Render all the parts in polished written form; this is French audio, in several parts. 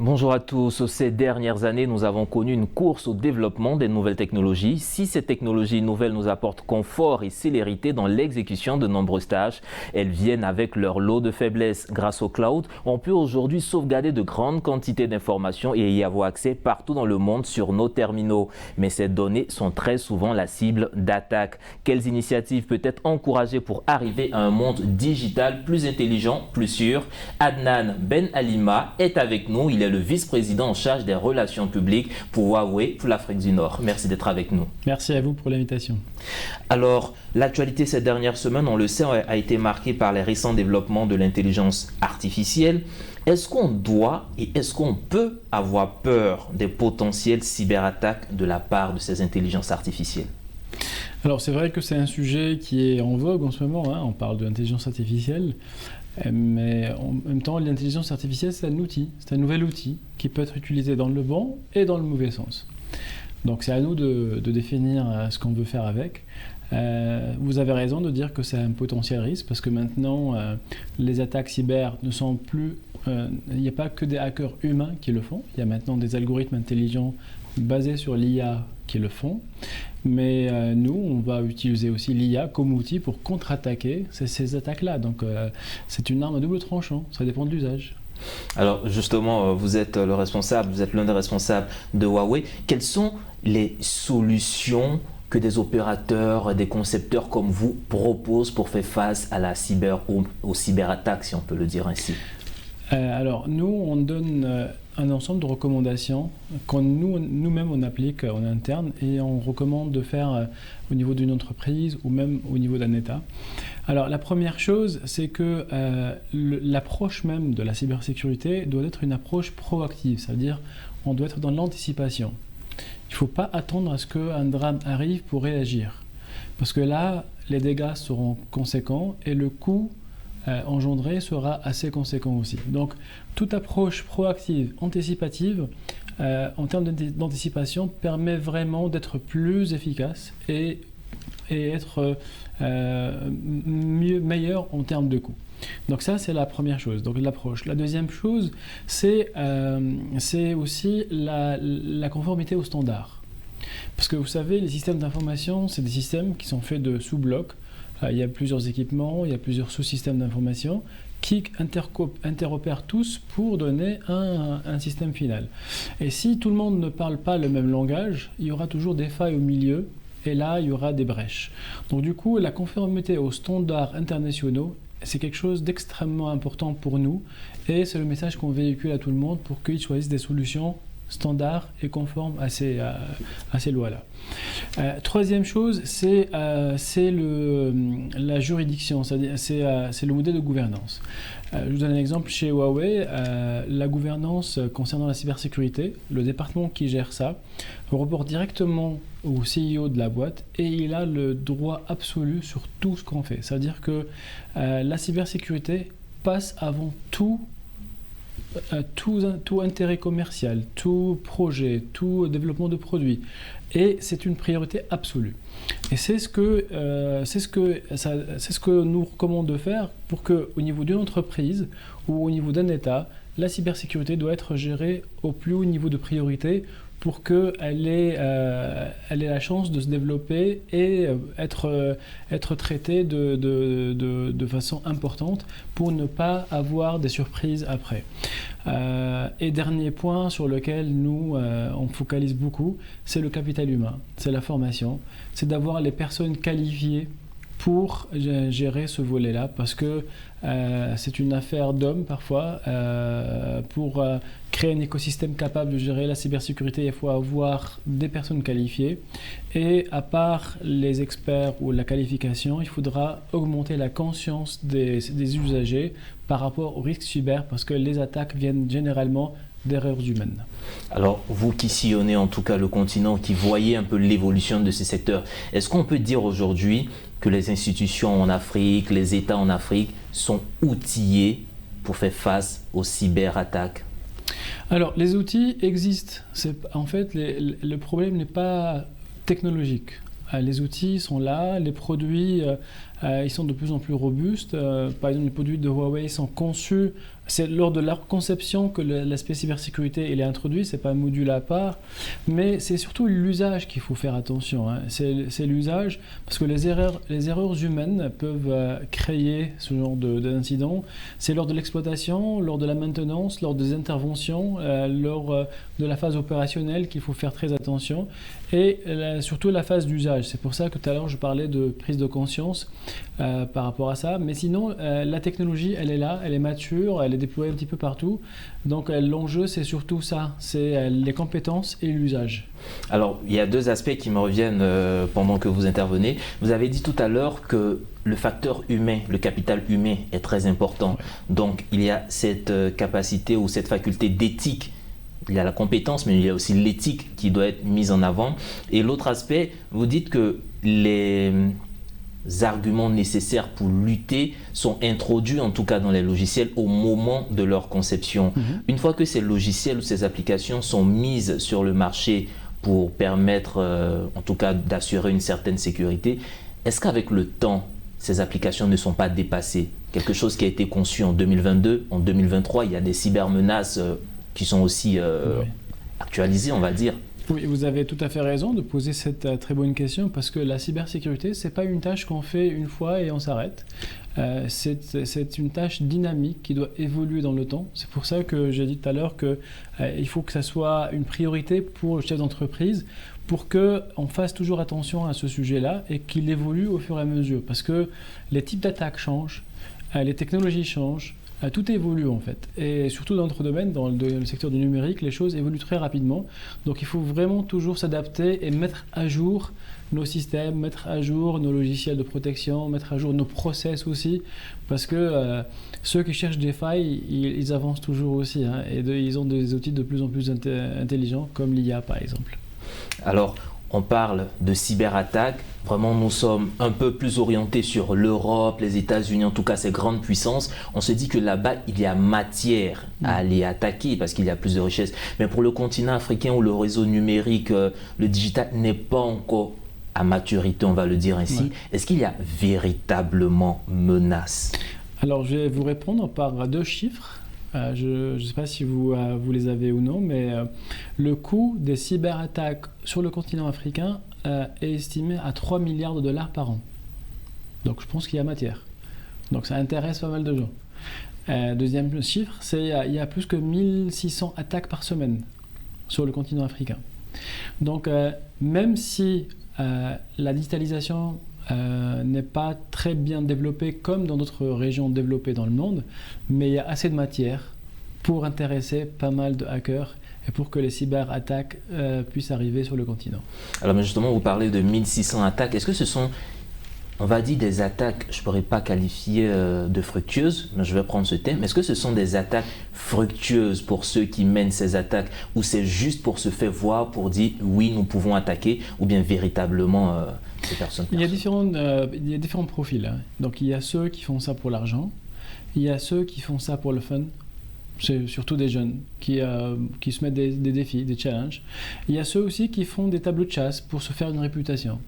Bonjour à tous. Ces dernières années, nous avons connu une course au développement des nouvelles technologies. Si ces technologies nouvelles nous apportent confort et célérité dans l'exécution de nombreuses tâches, elles viennent avec leur lot de faiblesses. Grâce au cloud, on peut aujourd'hui sauvegarder de grandes quantités d'informations et y avoir accès partout dans le monde sur nos terminaux. Mais ces données sont très souvent la cible d'attaques. Quelles initiatives peut être encouragées pour arriver à un monde digital plus intelligent, plus sûr? Adnan Ben Alima est avec nous. Il est le vice-président en charge des relations publiques pour Huawei pour l'Afrique du Nord. Merci d'être avec nous. Merci à vous pour l'invitation. Alors, l'actualité ces dernières semaines, on le sait, a été marquée par les récents développements de l'intelligence artificielle. Est-ce qu'on doit et est-ce qu'on peut avoir peur des potentielles cyberattaques de la part de ces intelligences artificielles? Alors c'est vrai que c'est un sujet qui est en vogue en ce moment, hein. On parle de l'intelligence artificielle, mais en même temps l'intelligence artificielle c'est un outil, c'est un nouvel outil qui peut être utilisé dans le bon et dans le mauvais sens. Donc c'est à nous de définir ce qu'on veut faire avec. Vous avez raison de dire que c'est un potentiel risque parce que maintenant les attaques cyber ne sont plus... il n'y a pas que des hackers humains qui le font, il y a maintenant des algorithmes intelligents basés sur l'IA qui le font. Mais nous, on va utiliser aussi l'IA comme outil pour contre-attaquer ces attaques-là. Donc c'est une arme à double tranchant, ça dépend de l'usage. Alors justement, vous êtes le responsable, vous êtes l'un des responsables de Huawei. Quelles sont les solutions que des opérateurs, des concepteurs comme vous proposent pour faire face à la aux cyberattaques, si on peut le dire ainsi? Alors nous, on donne un ensemble de recommandations qu'on nous-mêmes on applique en interne et on recommande de faire au niveau d'une entreprise ou même au niveau d'un État. Alors la première chose, c'est que l'approche même de la cybersécurité doit être une approche proactive, c'est-à-dire on doit être dans l'anticipation. Il ne faut pas attendre à ce qu'un drame arrive pour réagir, parce que là, les dégâts seront conséquents et le coût engendré sera assez conséquent aussi. Donc, toute approche proactive, anticipative, en termes d'anticipation, permet vraiment d'être plus efficace et être meilleur en termes de coût. Donc ça, c'est la première chose, donc l'approche. La deuxième chose, c'est aussi la conformité aux standards. Parce que vous savez, les systèmes d'information, c'est des systèmes qui sont faits de sous-blocs. Il y a plusieurs équipements, il y a plusieurs sous-systèmes d'information qui interopèrent tous pour donner un système final. Et si tout le monde ne parle pas le même langage, il y aura toujours des failles au milieu et là, il y aura des brèches. Donc du coup, la conformité aux standards internationaux, c'est quelque chose d'extrêmement important pour nous et c'est le message qu'on véhicule à tout le monde pour qu'ils choisissent des solutions standards et conformes à ces lois-là. Troisième chose, c'est la juridiction, c'est le modèle de gouvernance. Je vous donne un exemple, chez Huawei, la gouvernance concernant la cybersécurité, le département qui gère ça reporte directement au CEO de la boîte et il a le droit absolu sur tout ce qu'on fait. C'est-à-dire que la cybersécurité passe avant tout intérêt commercial, tout projet, tout développement de produits. Et c'est une priorité absolue. Et c'est ce que nous recommandons de faire pour qu'au niveau d'une entreprise ou au niveau d'un État, la cybersécurité doit être gérée au plus haut niveau de priorité pour qu'elle ait la chance de se développer et être traitée de façon importante pour ne pas avoir des surprises après. Et dernier point sur lequel nous, on focalise beaucoup, c'est le capital humain, c'est la formation, c'est d'avoir les personnes qualifiées pour gérer ce volet-là, parce que c'est une affaire d'hommes parfois. Pour créer un écosystème capable de gérer la cybersécurité, il faut avoir des personnes qualifiées. Et à part les experts ou la qualification, il faudra augmenter la conscience des usagers par rapport au risque cyber, parce que les attaques viennent généralement d'erreurs humaines. Alors, vous qui sillonnez en tout cas le continent, qui voyez un peu l'évolution de ces secteurs, est-ce qu'on peut dire aujourd'hui que les institutions en Afrique, les États en Afrique sont outillés pour faire face aux cyberattaques? Alors, les outils existent. En fait, le problème n'est pas technologique. Les outils sont là, les produits ils sont de plus en plus robustes. Par exemple, les produits de Huawei sont conçus, c'est lors de leur conception que l'aspect cybersécurité il est introduit, c'est pas un module à part, mais c'est surtout l'usage qu'il faut faire attention. Hein. C'est l'usage, parce que les erreurs humaines peuvent créer ce genre d'incident. C'est lors de l'exploitation, lors de la maintenance, lors des interventions, lors de la phase opérationnelle qu'il faut faire très attention, et surtout la phase d'usage. C'est pour ça que tout à l'heure je parlais de prise de conscience par rapport à ça, mais sinon la technologie elle est là, elle est mature, elle est déployée un petit peu partout, donc l'enjeu c'est surtout ça, c'est les compétences et l'usage. Alors il y a deux aspects qui me reviennent pendant que vous intervenez. Vous avez dit tout à l'heure que le facteur humain, le capital humain est très important, donc il y a cette capacité ou cette faculté d'éthique. Il y a la compétence, mais il y a aussi l'éthique qui doit être mise en avant. Et l'autre aspect, vous dites que les arguments nécessaires pour lutter sont introduits, en tout cas dans les logiciels, au moment de leur conception. Une fois que ces logiciels ou ces applications sont mises sur le marché pour permettre, en tout cas, d'assurer une certaine sécurité, est-ce qu'avec le temps, ces applications ne sont pas dépassées? Quelque chose qui a été conçu en 2022, en 2023, il y a des cybermenaces qui sont aussi actualisés, on va dire. Oui, vous avez tout à fait raison de poser cette très bonne question, parce que la cybersécurité, ce n'est pas une tâche qu'on fait une fois et on s'arrête. C'est une tâche dynamique qui doit évoluer dans le temps. C'est pour ça que j'ai dit tout à l'heure qu'il faut que ça soit une priorité pour le chef d'entreprise, pour qu'on fasse toujours attention à ce sujet-là et qu'il évolue au fur et à mesure. Parce que les types d'attaques changent, les technologies changent, tout évolue en fait, et surtout dans notre domaine, dans le secteur du numérique, les choses évoluent très rapidement. Donc il faut vraiment toujours s'adapter et mettre à jour nos systèmes, mettre à jour nos logiciels de protection, mettre à jour nos process aussi, parce que ceux qui cherchent des failles, ils avancent toujours aussi, hein, et ils ont des outils de plus en plus intelligents, comme l'IA par exemple. Alors, on parle de cyberattaque. Vraiment, nous sommes un peu plus orientés sur l'Europe, les États-Unis, en tout cas ces grandes puissances. On se dit que là-bas, il y a matière à les attaquer parce qu'il y a plus de richesses. Mais pour le continent africain où le réseau numérique, le digital n'est pas encore à maturité, on va le dire ainsi, est-ce qu'il y a véritablement menace? Alors, je vais vous répondre par deux chiffres. Je ne sais pas si vous les avez ou non, mais le coût des cyberattaques sur le continent africain est estimé à 3 milliards de dollars par an. Donc je pense qu'il y a matière. Donc ça intéresse pas mal de gens. Deuxième chiffre, c'est il y a plus que 1600 attaques par semaine sur le continent africain. Donc même si la digitalisation n'est pas très bien développée comme dans d'autres régions développées dans le monde, mais il y a assez de matière pour intéresser pas mal de hackers et pour que les cyberattaques puissent arriver sur le continent. Alors mais justement, vous parlez de 1600 attaques. Est-ce que ce sont, on va dire, des attaques, je ne pourrais pas qualifier de fructueuses, mais je vais prendre ce thème. Est-ce que ce sont des attaques fructueuses pour ceux qui mènent ces attaques, ou c'est juste pour se faire voir, pour dire oui, nous pouvons attaquer, ou bien véritablement ces personnes? Il y a différents profils, hein. Donc il y a ceux qui font ça pour l'argent, il y a ceux qui font ça pour le fun. C'est surtout des jeunes qui se mettent des défis, des challenges. Il y a ceux aussi qui font des tableaux de chasse pour se faire une réputation.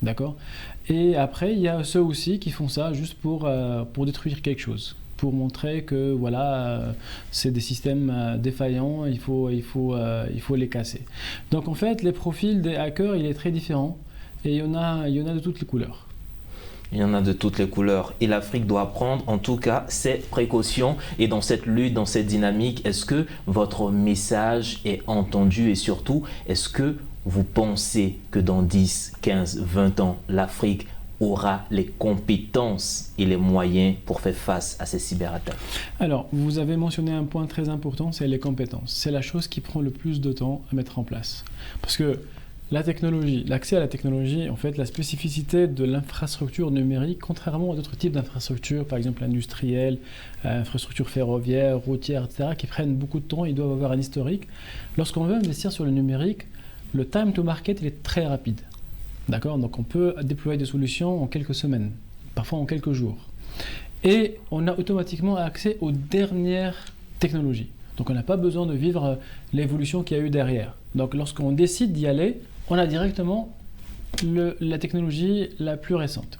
D'accord? Et après, il y a ceux aussi qui font ça juste pour détruire quelque chose, pour montrer que voilà, c'est des systèmes défaillants, il faut les casser. Donc en fait, les profils des hackers, il est très différent, et il y en a de toutes les couleurs. Il y en a de toutes les couleurs et l'Afrique doit prendre en tout cas ses précautions. Et dans cette lutte, dans cette dynamique, est-ce que votre message est entendu et surtout, est-ce que vous pensez que dans 10, 15, 20 ans, l'Afrique aura les compétences et les moyens pour faire face à ces cyberattaques? Alors, vous avez mentionné un point très important, c'est les compétences. C'est la chose qui prend le plus de temps à mettre en place. Parce que la technologie, l'accès à la technologie, en fait, la spécificité de l'infrastructure numérique, contrairement à d'autres types d'infrastructures, par exemple industrielles, infrastructures ferroviaires, routières, etc., qui prennent beaucoup de temps, ils doivent avoir un historique. Lorsqu'on veut investir sur le numérique, le time to market, il est très rapide. D'accord? Donc on peut déployer des solutions en quelques semaines, parfois en quelques jours. Et on a automatiquement accès aux dernières technologies. Donc on n'a pas besoin de vivre l'évolution qu'il y a eu derrière. Donc lorsqu'on décide d'y aller, on a directement la technologie la plus récente.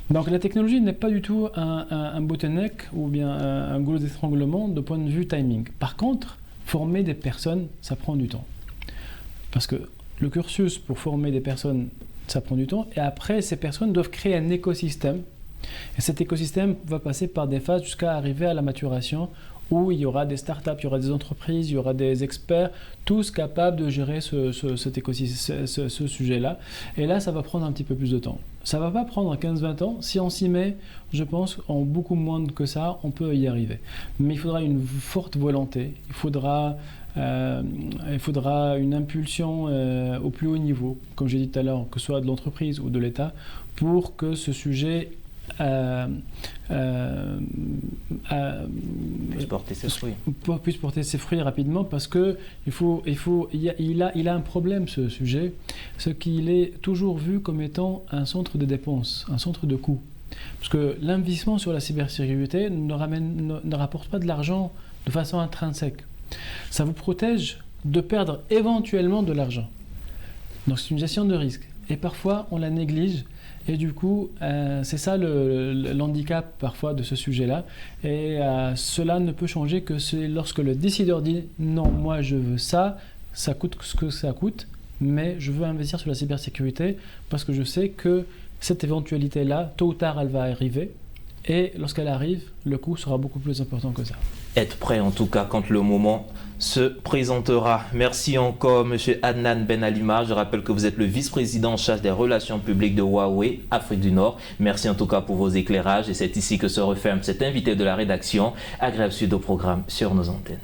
Donc la technologie n'est pas du tout un bottleneck ou bien un goulot d'étranglement de point de vue timing. Par contre, former des personnes, ça prend du temps. Parce que le cursus pour former des personnes, ça prend du temps. Et après, ces personnes doivent créer un écosystème. Et cet écosystème va passer par des phases jusqu'à arriver à la maturation où il y aura des startups, il y aura des entreprises, il y aura des experts, tous capables de gérer cet écosystème, ce sujet-là. Et là, ça va prendre un petit peu plus de temps. Ça ne va pas prendre 15-20 ans. Si on s'y met, je pense, en beaucoup moins que ça, on peut y arriver. Mais il faudra une forte volonté, il faudra une impulsion au plus haut niveau, comme j'ai dit tout à l'heure, que ce soit de l'entreprise ou de l'État, pour que ce sujet puisse porter ses fruits rapidement, parce que il a un problème, ce sujet, ce qu'il est toujours vu comme étant un centre de dépenses, un centre de coûts. Parce que l'investissement sur la cybersécurité ne rapporte pas de l'argent de façon intrinsèque. Ça vous protège de perdre éventuellement de l'argent. Donc c'est une gestion de risque. Et parfois on la néglige. Et du coup, c'est ça l'handicap parfois de ce sujet-là. Et cela ne peut changer que lorsque le décideur dit « Non, moi je veux ça, ça coûte ce que ça coûte, mais je veux investir sur la cybersécurité parce que je sais que cette éventualité-là, tôt ou tard, elle va arriver. Et lorsqu'elle arrive, le coût sera beaucoup plus important que ça. » Être prêt en tout cas quand le moment se présentera. Merci encore M. Adnan Ben Alima. Je rappelle que vous êtes le vice-président en charge des relations publiques de Huawei Afrique du Nord. Merci en tout cas pour vos éclairages et c'est ici que se referme cet invité de la rédaction. Agréable suite au programme sur nos antennes.